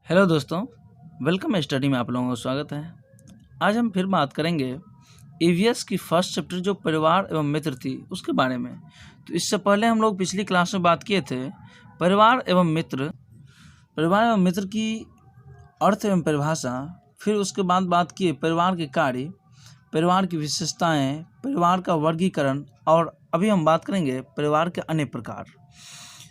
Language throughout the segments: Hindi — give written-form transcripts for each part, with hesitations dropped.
हेलो दोस्तों, वेलकम स्टडी में आप लोगों का स्वागत है। आज हम फिर बात करेंगे ईवीएस की फर्स्ट चैप्टर जो परिवार एवं मित्र थी उसके बारे में। तो इससे पहले हम लोग पिछली क्लास में बात किए थे परिवार एवं मित्र की अर्थ एवं परिभाषा। फिर उसके बाद बात किए परिवार के कार्य, परिवार की विशेषताएं, परिवार का वर्गीकरण और अभी हम बात करेंगे परिवार के अन्य प्रकार।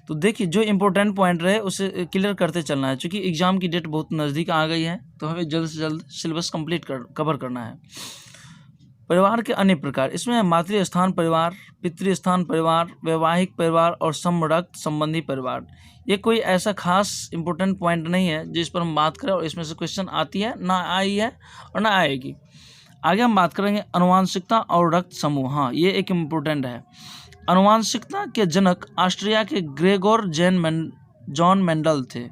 तो देखिए, जो इम्पोर्टेंट पॉइंट रहे उसे क्लियर करते चलना है, क्योंकि एग्ज़ाम की डेट बहुत नज़दीक आ गई है तो हमें जल्द से जल्द सिलेबस कवर करना है। परिवार के अन्य प्रकार, इसमें मातृ स्थान परिवार, पितृ स्थान परिवार, वैवाहिक परिवार और समरक्त संबंधी परिवार। ये कोई ऐसा खास इम्पोर्टेंट पॉइंट नहीं है जिस पर हम बात करें और इसमें से क्वेश्चन आती है ना आई है और ना आएगी। आगे हम बात करेंगे अनुवांशिकता और रक्त समूह। हाँ, ये एक इम्पोर्टेंट है। अनुवांशिकता के जनक ऑस्ट्रिया के ग्रेगोर जॉन मेंडल थे।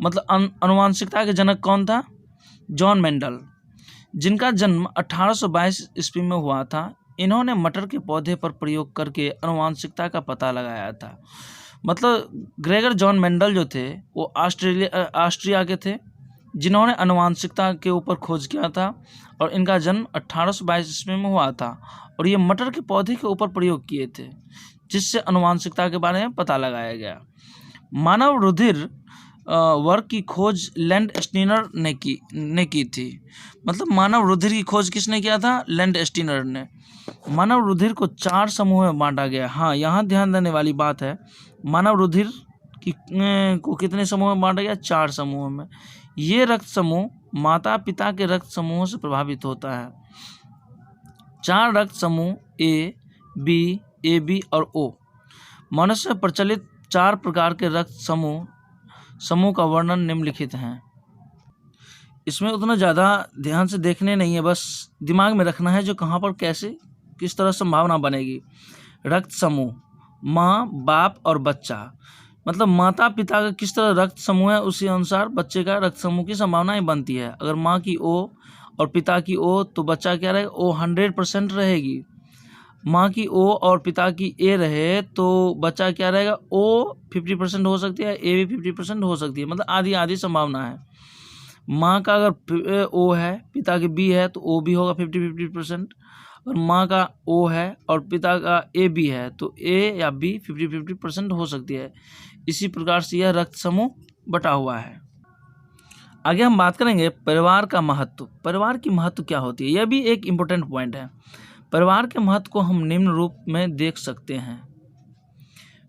मतलब अनुवांशिकता के जनक कौन था? जॉन मेंडल, जिनका जन्म 1822 ईस्वी में हुआ था। इन्होंने मटर के पौधे पर प्रयोग करके अनुवांशिकता का पता लगाया था। मतलब ग्रेगर जॉन मेंडल जो थे वो ऑस्ट्रिया के थे, जिन्होंने अनुवांशिकता के ऊपर खोज किया था और इनका जन्म 1822 ईस्वी में हुआ था और ये मटर के पौधे के ऊपर प्रयोग किए थे, जिससे अनुवांशिकता के बारे में पता लगाया गया। मानव रुधिर वर्ग की खोज लैंड स्टीनर ने की थी। मतलब मानव रुधिर की खोज किसने किया था? लैंड स्टीनर ने। मानव रुधिर को 4 समूह में बांटा गया। हाँ, यहाँ ध्यान देने वाली बात है, मानव रुधिर को कितने समूह में बांटा गया? 4 समूह में। ये रक्त समूह माता पिता के रक्त समूहों से प्रभावित होता है। 4 रक्त समूह ए, बी, ए बी और ओ। मनुष्य में प्रचलित 4 प्रकार के रक्त समूह का वर्णन निम्नलिखित हैं। इसमें उतना ज़्यादा ध्यान से देखने नहीं है, बस दिमाग में रखना है जो कहाँ पर कैसे किस तरह संभावना बनेगी। रक्त समूह माँ, बाप और बच्चा। मतलब माता पिता का किस तरह रक्त समूह है उसी अनुसार बच्चे का रक्त समूह की संभावनाएं बनती है। अगर माँ की ओ और पिता की ओ तो बच्चा क्या रहेगा? ओ 100% रहेगी। माँ की ओ और पिता की ए रहे तो बच्चा क्या रहेगा? ओ 50% हो सकती है, ए भी 50% हो सकती है। मतलब आधी आधी संभावना है। माँ का अगर ओ है, पिता की बी है तो ओ भी होगा 50% और माँ का ओ है और पिता का ए बी है तो ए या बी 50% हो सकती है। इसी प्रकार से यह रक्त समूह बटा हुआ है। आगे हम बात करेंगे परिवार का महत्व। परिवार की महत्व क्या होती है? यह भी एक इम्पोर्टेंट पॉइंट है। परिवार के महत्व को हम निम्न रूप में देख सकते हैं।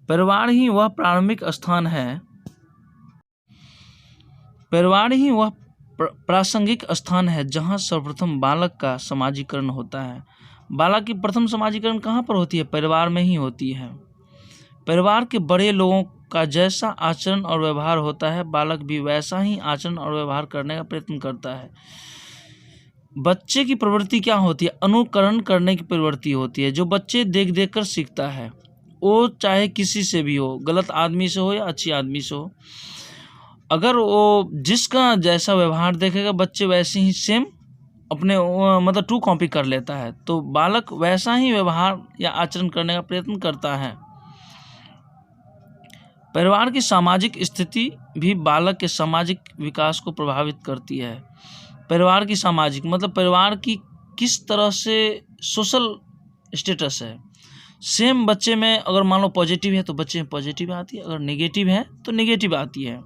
परिवार ही वह प्रारंभिक स्थान है, परिवार ही वह प्रासंगिक स्थान है जहाँ सर्वप्रथम बालक का समाजीकरण होता है। बालक की प्रथम समाजीकरण कहाँ पर होती है? परिवार में ही होती है। परिवार के बड़े लोगों का जैसा आचरण और व्यवहार होता है, बालक भी वैसा ही आचरण और व्यवहार करने का प्रयत्न करता है। बच्चे की प्रवृत्ति क्या होती है? अनुकरण करने की प्रवृत्ति होती है। जो बच्चे देख देख कर सीखता है, वो चाहे किसी से भी हो, गलत आदमी से हो या अच्छी आदमी से हो, अगर वो जिसका जैसा व्यवहार देखेगा बच्चे वैसे ही सेम अपने मतलब टू कॉपी कर लेता है। तो बालक वैसा ही व्यवहार या आचरण करने का प्रयत्न करता है। परिवार की सामाजिक स्थिति भी बालक के सामाजिक विकास को प्रभावित करती है। परिवार की सामाजिक मतलब परिवार की किस तरह से सोशल स्टेटस है। सेम बच्चे में अगर मान लो पॉजिटिव है तो बच्चे में पॉजिटिव आती है, अगर नेगेटिव है तो नेगेटिव आती है।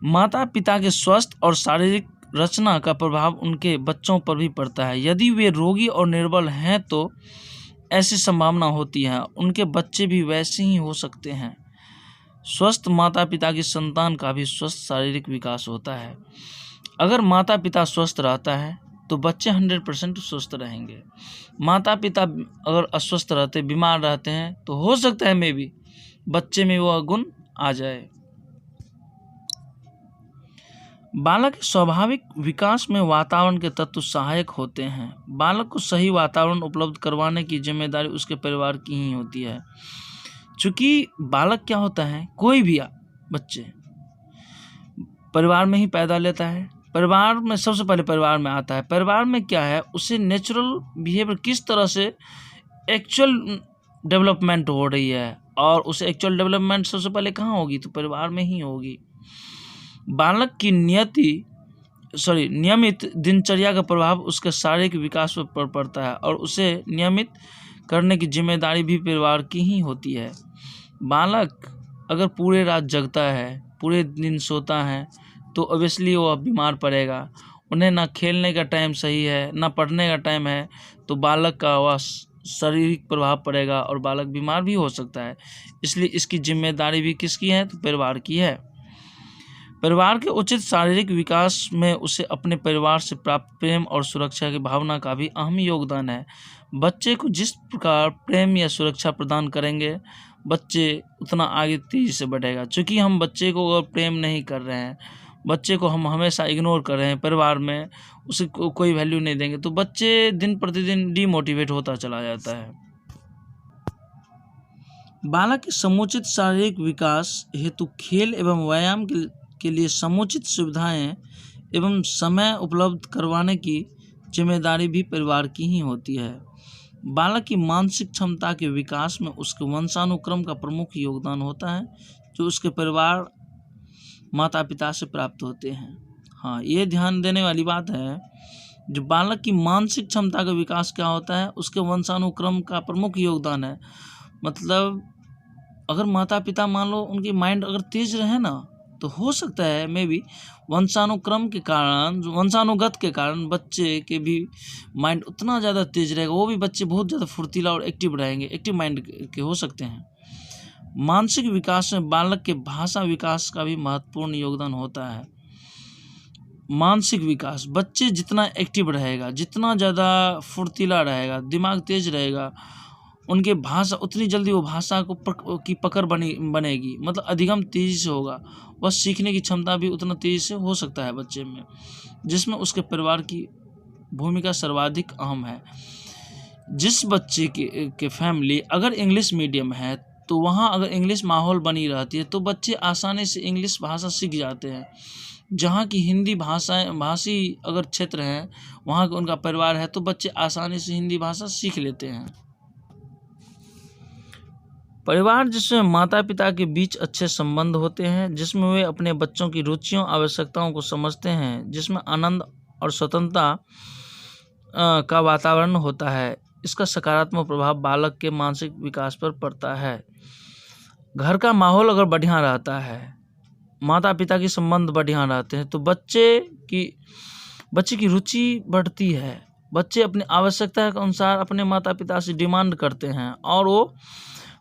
माता पिता के स्वास्थ्य और शारीरिक रचना का प्रभाव उनके बच्चों पर भी पड़ता है। यदि वे रोगी और निर्बल हैं तो ऐसी संभावना होती है उनके बच्चे भी वैसे ही हो सकते हैं। स्वस्थ माता पिता की संतान का भी स्वस्थ शारीरिक विकास होता है। अगर माता पिता स्वस्थ रहता है तो बच्चे 100% स्वस्थ रहेंगे। माता पिता अगर अस्वस्थ रहते, बीमार रहते हैं तो हो सकता है मे भी बच्चे में वह गुण आ जाए। बालक के स्वाभाविक विकास में वातावरण के तत्व सहायक होते हैं। बालक को सही वातावरण उपलब्ध करवाने की जिम्मेदारी उसके परिवार की ही होती है। चूँकि बालक क्या होता है, कोई भी बच्चे परिवार में ही पैदा लेता है। परिवार में सबसे पहले परिवार में आता है। परिवार में क्या है, उसे नेचुरल बिहेवियर किस तरह से एक्चुअल डेवलपमेंट हो रही है और उसे एक्चुअल डेवलपमेंट सबसे पहले कहाँ होगी? तो परिवार में ही होगी। बालक की नियमित दिनचर्या का प्रभाव उसके शारीरिक विकास पर पड़ता है और उसे नियमित करने की जिम्मेदारी भी परिवार की ही होती है। बालक अगर पूरे रात जगता है, पूरे दिन सोता है, तो ऑब्वियसली वो बीमार पड़ेगा। उन्हें ना खेलने का टाइम सही है, ना पढ़ने का टाइम है, तो बालक का वह शारीरिक प्रभाव पड़ेगा और बालक बीमार भी हो सकता है। इसलिए इसकी जिम्मेदारी भी किसकी है? तो परिवार की है। परिवार के उचित शारीरिक विकास में उसे अपने परिवार से प्राप्त प्रेम और सुरक्षा की भावना का भी अहम योगदान है। बच्चे को जिस प्रकार प्रेम या सुरक्षा प्रदान करेंगे, बच्चे उतना आगे तेजी से बढ़ेगा। चूँकि हम बच्चे को अगर प्रेम नहीं कर रहे हैं, बच्चे को हम हमेशा इग्नोर कर रहे हैं, परिवार में उसे कोई वैल्यू नहीं देंगे, तो बच्चे दिन प्रतिदिन डीमोटिवेट होता चला जाता है। बालक के समुचित शारीरिक विकास हेतु खेल एवं व्यायाम के लिए समुचित सुविधाएं एवं समय उपलब्ध करवाने की जिम्मेदारी भी परिवार की ही होती है। बालक की मानसिक क्षमता के विकास में उसके वंशानुक्रम का प्रमुख योगदान होता है, जो उसके परिवार माता पिता से प्राप्त होते हैं। हाँ, ये ध्यान देने वाली बात है, जो बालक की मानसिक क्षमता का विकास क्या होता है, उसके वंशानुक्रम का प्रमुख योगदान है। मतलब अगर माता पिता मान लो उनकी माइंड अगर तेज रहे ना, तो हो सकता है मे बी वंशानुक्रम के कारण, वंशानुगत के कारण बच्चे के भी माइंड उतना ज़्यादा तेज रहेगा, वो भी बच्चे बहुत ज़्यादा फुर्तीला और एक्टिव रहेंगे, एक्टिव माइंड के हो सकते हैं। मानसिक विकास में बालक के भाषा विकास का भी महत्वपूर्ण योगदान होता है। मानसिक विकास, बच्चे जितना एक्टिव रहेगा, जितना ज़्यादा फुर्तीला रहेगा, दिमाग तेज रहेगा, उनके भाषा उतनी जल्दी वो भाषा की पकड़ बनेगी, मतलब अधिगम तेज़ी से होगा। वह सीखने की क्षमता भी उतना तेज़ी से हो सकता है बच्चे में, जिसमें उसके परिवार की भूमिका सर्वाधिक अहम है। जिस बच्चे के फैमिली अगर इंग्लिश मीडियम है, तो वहाँ अगर इंग्लिश माहौल बनी रहती है, तो बच्चे आसानी से इंग्लिश भाषा सीख जाते हैं। जहाँ की हिंदी भाषी अगर क्षेत्र हैं, वहाँ का उनका परिवार है, तो बच्चे आसानी से हिंदी भाषा सीख लेते हैं। परिवार जिसमें माता पिता के बीच अच्छे संबंध होते हैं, जिसमें वे अपने बच्चों की रुचियों आवश्यकताओं को समझते हैं, जिसमें आनंद और स्वतंत्रता का वातावरण होता है, इसका सकारात्मक प्रभाव बालक के मानसिक विकास पर पड़ता है। घर का माहौल अगर बढ़िया रहता है, माता पिता के संबंध बढ़िया रहते हैं, तो बच्चे की रुचि बढ़ती है। बच्चे अपनी आवश्यकता के अनुसार अपने माता पिता से डिमांड करते हैं और वो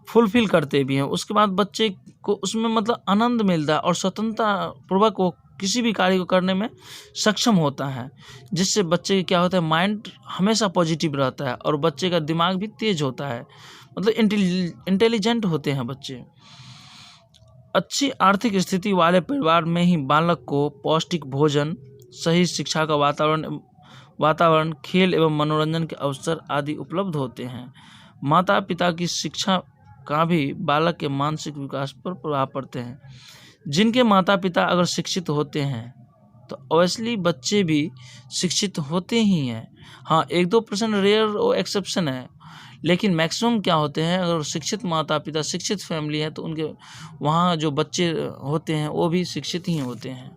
फुलफिल करते भी हैं। उसके बाद बच्चे को उसमें मतलब आनंद मिलता है और स्वतंत्रता पूर्वक वो किसी भी कार्य को करने में सक्षम होता है, जिससे बच्चे क्या होता है, माइंड हमेशा पॉजिटिव रहता है और बच्चे का दिमाग भी तेज होता है, मतलब इंटेलिजेंट होते हैं बच्चे। अच्छी आर्थिक स्थिति वाले परिवार में ही बालक को पौष्टिक भोजन, सही शिक्षा का वातावरण, खेल एवं मनोरंजन के अवसर आदि उपलब्ध होते हैं। माता पिता की शिक्षा का भी बालक के मानसिक विकास पर प्रभाव पड़ते हैं। जिनके माता पिता अगर शिक्षित होते हैं, तो ऑब्वियसली बच्चे भी शिक्षित होते ही हैं। हाँ, 1-2% रेयर एक्सेप्शन है, लेकिन मैक्सिमम क्या होते हैं, अगर शिक्षित माता पिता, शिक्षित फैमिली है, तो उनके वहाँ जो बच्चे होते हैं वो भी शिक्षित ही होते हैं।